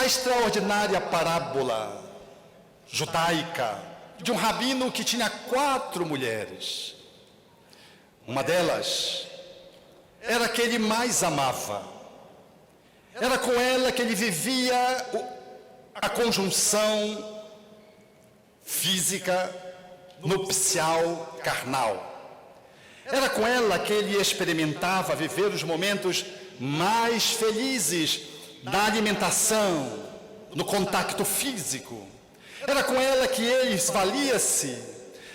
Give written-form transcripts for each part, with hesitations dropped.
extraordinária parábola judaica de um rabino que tinha 4 mulheres. Uma delas era a que ele mais amava. Era com ela que ele vivia a conjunção física, nupcial, carnal. Era com ela que ele experimentava viver os momentos mais felizes da alimentação, no contato físico. Era com ela que ele valia-se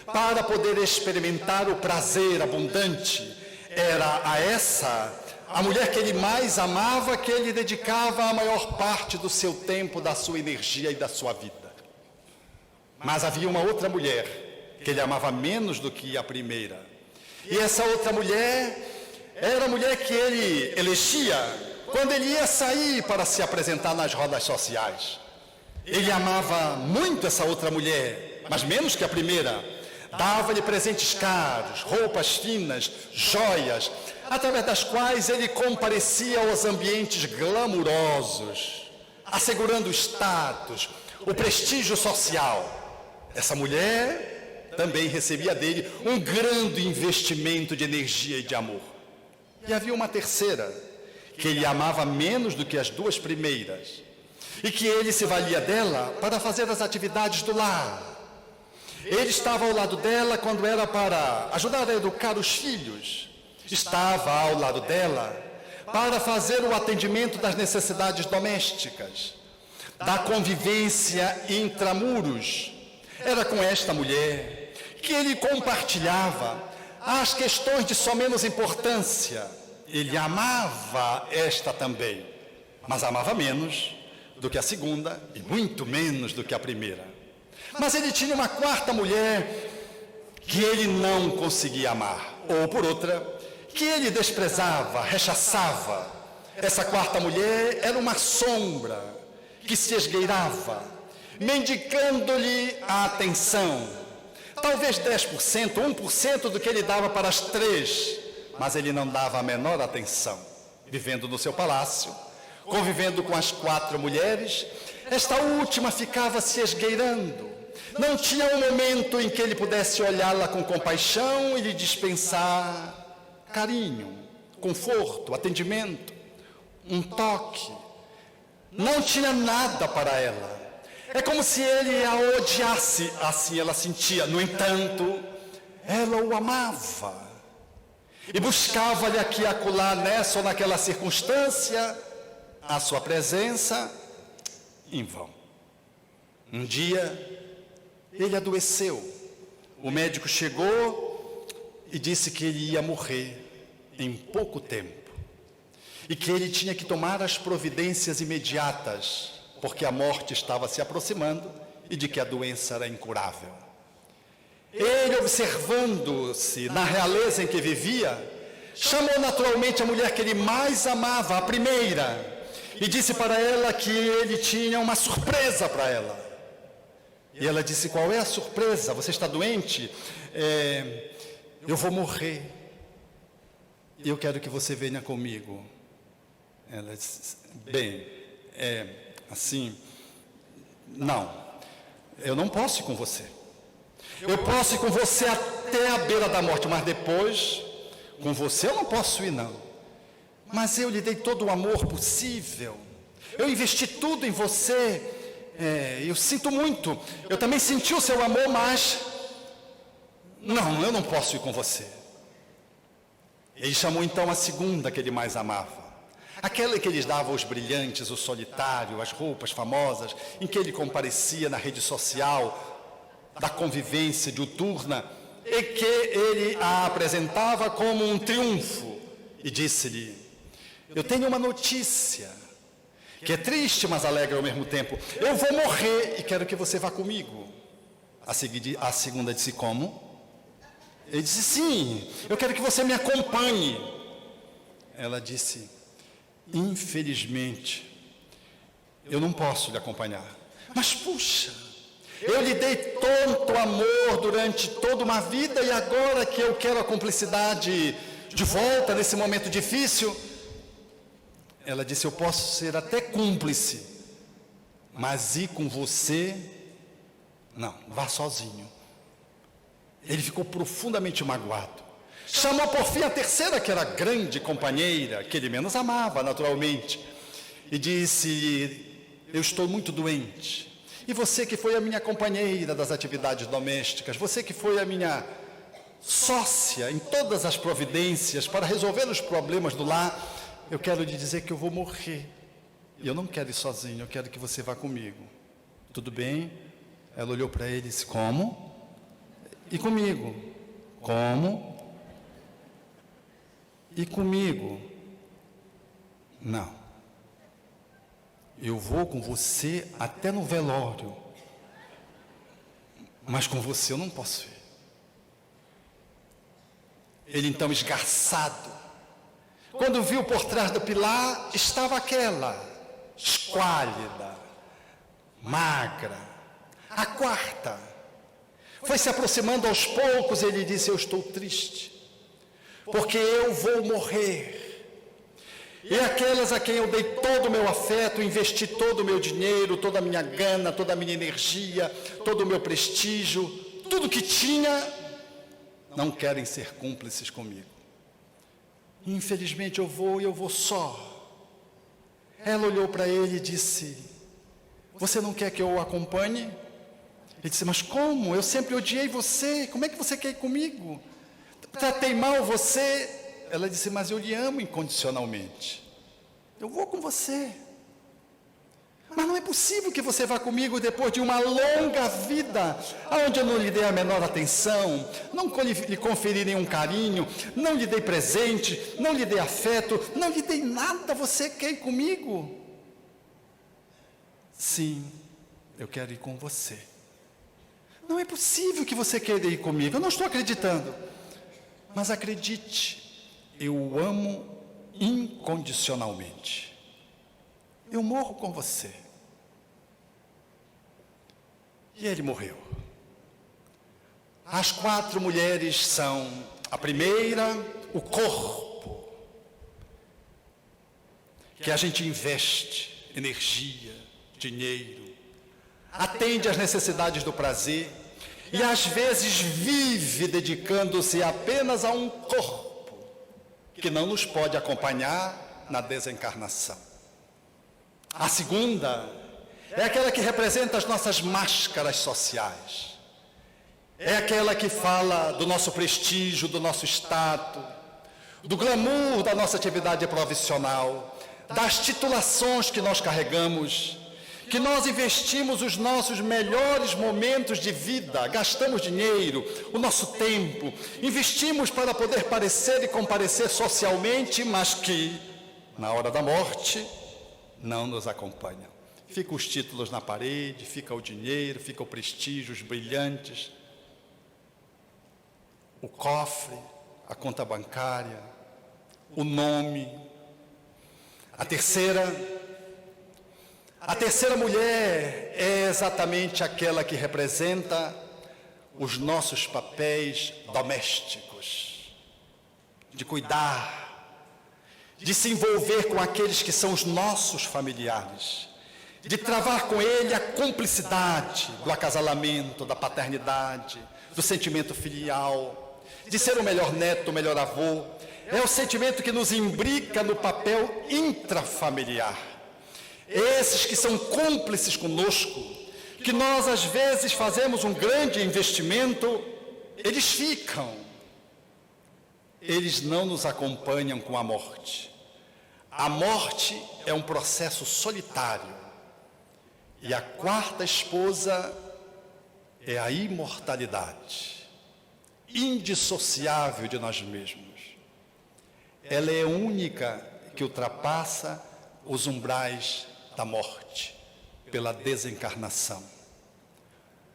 para poder experimentar o prazer abundante. Era a essa, a mulher que ele mais amava, que ele dedicava a maior parte do seu tempo, da sua energia e da sua vida. Mas havia uma outra mulher que ele amava menos do que a primeira. E essa outra mulher era a mulher que ele elegia quando ele ia sair para se apresentar nas rodas sociais. Ele amava muito essa outra mulher, mas menos que a primeira. Dava-lhe presentes caros, roupas finas, joias, através das quais ele comparecia aos ambientes glamurosos, assegurando o status, o prestígio social. Essa mulher também recebia dele um grande investimento de energia e de amor. E havia uma terceira, que ele amava menos do que as 2 primeiras, e que ele se valia dela para fazer as atividades do lar. Ele estava ao lado dela quando era para ajudar a educar os filhos. Estava ao lado dela para fazer o atendimento das necessidades domésticas, da convivência intramuros. Era com esta mulher que ele compartilhava as questões de só menos importância. Ele amava esta também, mas amava menos do que a segunda e muito menos do que a primeira. Mas ele tinha uma 4ª mulher que ele não conseguia amar, ou por outra, que ele desprezava, rechaçava. Essa 4ª mulher era uma sombra que se esgueirava, mendicando-lhe a atenção. Talvez 10%, 1% do que ele dava para as 3, mas ele não dava a menor atenção. Vivendo no seu palácio, convivendo com as 4 mulheres, esta última ficava se esgueirando. Não tinha um momento em que ele pudesse olhá-la com compaixão e lhe dispensar carinho, conforto, atendimento, um toque. Não tinha nada para ela. É como se ele a odiasse, assim ela sentia. No entanto, ela o amava. E buscava-lhe aqui e acolá, nessa ou naquela circunstância, a sua presença em vão. Um dia, ele adoeceu. O médico chegou e disse que ele ia morrer em pouco tempo. E que ele tinha que tomar as providências imediatas, porque a morte estava se aproximando e de que a doença era incurável. Ele, observando-se na realeza em que vivia, chamou naturalmente a mulher que ele mais amava, a primeira, e disse para ela que ele tinha uma surpresa para ela. E ela disse: qual é a surpresa? Você está doente? Eu vou morrer. E eu quero que você venha comigo. Ela disse: bem, assim, não, eu não posso ir com você. Eu posso ir com você até a beira da morte, mas depois, com você eu não posso ir, não. Mas eu lhe dei todo o amor possível. Eu investi tudo em você. Eu sinto muito. Eu também senti o seu amor, mas não, eu não posso ir com você. Ele chamou então a segunda que ele mais amava. Aquela que lhes dava os brilhantes, o solitário, as roupas famosas, em que ele comparecia na rede social da convivência diuturna, e que ele a apresentava como um triunfo. E disse-lhe: eu tenho uma notícia, que é triste, mas alegre ao mesmo tempo. Eu vou morrer e quero que você vá comigo. A segunda disse: como? Ele disse: sim, eu quero que você me acompanhe. Ela disse: infelizmente, eu não posso lhe acompanhar. Mas puxa, eu lhe dei tanto amor durante toda uma vida, e agora que eu quero a cumplicidade de volta nesse momento difícil. Ela disse: eu posso ser até cúmplice, mas ir com você, não, vá sozinho. Ele ficou profundamente magoado. Chamou por fim a terceira, que era grande companheira, que ele menos amava, naturalmente, e disse: eu estou muito doente. E você que foi a minha companheira das atividades domésticas, você que foi a minha sócia em todas as providências para resolver os problemas do lar, eu quero lhe dizer que eu vou morrer. E eu não quero ir sozinho, eu quero que você vá comigo. Tudo bem? Ela olhou para ele e disse: como? E comigo? Como? E comigo? Não. Eu vou com você até no velório, mas com você eu não posso ir. Ele então, esgarçado, quando viu por trás do pilar, estava aquela, esquálida, magra, a quarta. Foi se aproximando aos poucos e ele disse: eu estou triste, porque eu vou morrer. E aquelas a quem eu dei todo o meu afeto, investi todo o meu dinheiro, toda a minha gana, toda a minha energia, todo o meu prestígio, tudo que tinha, não querem ser cúmplices comigo. Infelizmente eu vou só. Ela olhou para ele e disse: você não quer que eu o acompanhe? Ele disse: mas como? Eu sempre odiei você, como é que você quer ir comigo? Tratei mal você. Ela disse: mas eu lhe amo incondicionalmente. Eu vou com você. Mas não é possível que você vá comigo depois de uma longa vida, onde eu não lhe dei a menor atenção, não lhe conferi nenhum carinho, não lhe dei presente, não lhe dei afeto, não lhe dei nada. Você quer ir comigo? Sim, eu quero ir com você. Não é possível que você queira ir comigo, eu não estou acreditando. Mas acredite, eu o amo incondicionalmente. Eu morro com você. E ele morreu. As 4 mulheres são: a primeira, o corpo, que a gente investe energia, dinheiro, atende às necessidades do prazer e às vezes vive dedicando-se apenas a um corpo que não nos pode acompanhar na desencarnação. A segunda é aquela que representa as nossas máscaras sociais. É aquela que fala do nosso prestígio, do nosso status, do glamour da nossa atividade profissional, das titulações que nós carregamos, que nós investimos os nossos melhores momentos de vida, gastamos dinheiro, o nosso tempo, investimos para poder parecer e comparecer socialmente, mas que, na hora da morte, não nos acompanham. Ficam os títulos na parede, fica o dinheiro, fica o prestígio, os brilhantes, o cofre, a conta bancária, o nome. A terceira mulher é exatamente aquela que representa os nossos papéis domésticos, de cuidar, de se envolver com aqueles que são os nossos familiares, de travar com ele a cumplicidade do acasalamento, da paternidade, do sentimento filial, de ser o melhor neto, o melhor avô. É o sentimento que nos imbrica no papel intrafamiliar. Esses que são cúmplices conosco, que nós às vezes fazemos um grande investimento, eles ficam. Eles não nos acompanham com a morte. A morte é um processo solitário. E a 4ª esposa é a imortalidade, indissociável de nós mesmos. Ela é única que ultrapassa os umbrais da morte, pela desencarnação.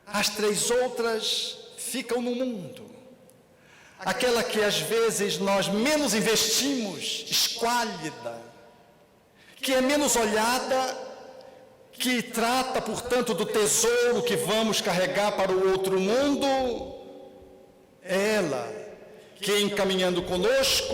As 3 outras ficam no mundo. Aquela que às vezes nós menos investimos, esquálida, que é menos olhada, que trata, portanto, do tesouro que vamos carregar para o outro mundo, é ela que, encaminhando conosco,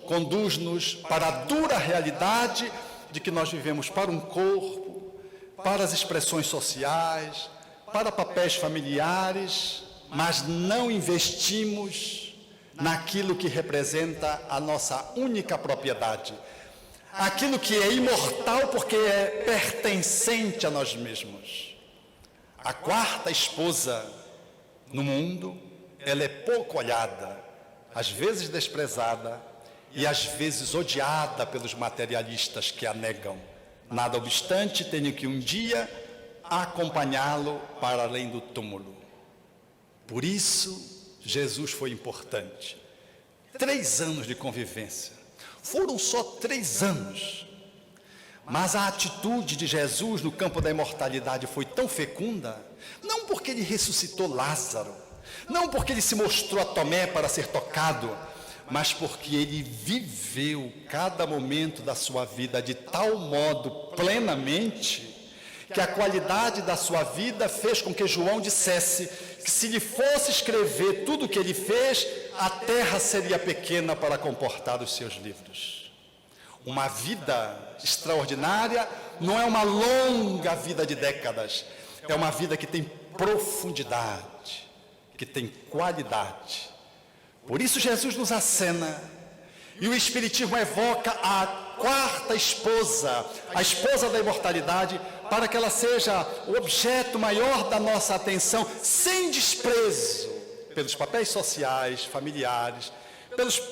conduz-nos para a dura realidade de que nós vivemos para um corpo, para as expressões sociais, para papéis familiares, mas não investimos naquilo que representa a nossa única propriedade, aquilo que é imortal porque é pertencente a nós mesmos. A quarta esposa no mundo, ela é pouco olhada, às vezes desprezada e às vezes odiada pelos materialistas que a negam. Nada obstante, tenho que um dia acompanhá-lo para além do túmulo. Por isso, Jesus foi importante. 3 anos de convivência. Foram só 3 anos. Mas a atitude de Jesus no campo da imortalidade foi tão fecunda, não porque ele ressuscitou Lázaro, não porque ele se mostrou a Tomé para ser tocado, mas porque ele viveu cada momento da sua vida de tal modo plenamente, que a qualidade da sua vida fez com que João dissesse que se lhe fosse escrever tudo o que ele fez, a terra seria pequena para comportar os seus livros. Uma vida extraordinária não é uma longa vida de décadas, é uma vida que tem profundidade, que tem qualidade. Por isso Jesus nos acena, e o Espiritismo evoca a quarta esposa, a esposa da imortalidade, para que ela seja o objeto maior da nossa atenção, sem desprezo pelos papéis sociais, familiares,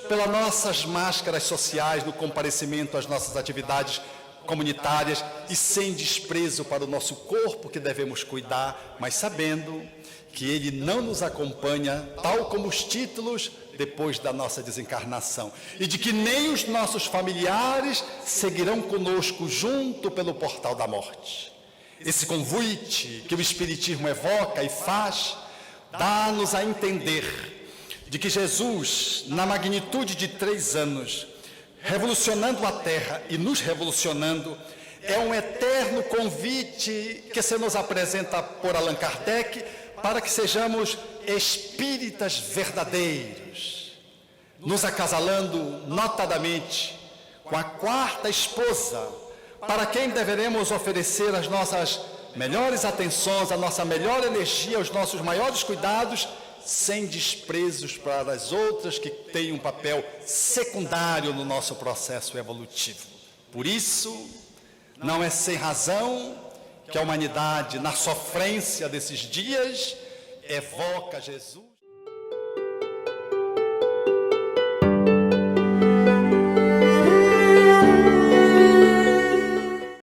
pelas nossas máscaras sociais no comparecimento às nossas atividades comunitárias e sem desprezo para o nosso corpo que devemos cuidar, mas sabendo que ele não nos acompanha, tal como os títulos, depois da nossa desencarnação, e de que nem os nossos familiares seguirão conosco junto pelo portal da morte. Esse convite que o Espiritismo evoca e faz, dá-nos a entender de que Jesus, na magnitude de 3 anos, revolucionando a Terra e nos revolucionando, é um eterno convite que se nos apresenta por Allan Kardec para que sejamos espíritas verdadeiros, nos acasalando notadamente com a quarta esposa, para quem deveremos oferecer as nossas melhores atenções, a nossa melhor energia, os nossos maiores cuidados, sem desprezos para as outras que têm um papel secundário no nosso processo evolutivo. Por isso, não é sem razão que a humanidade, na sofrência desses dias, evoca Jesus.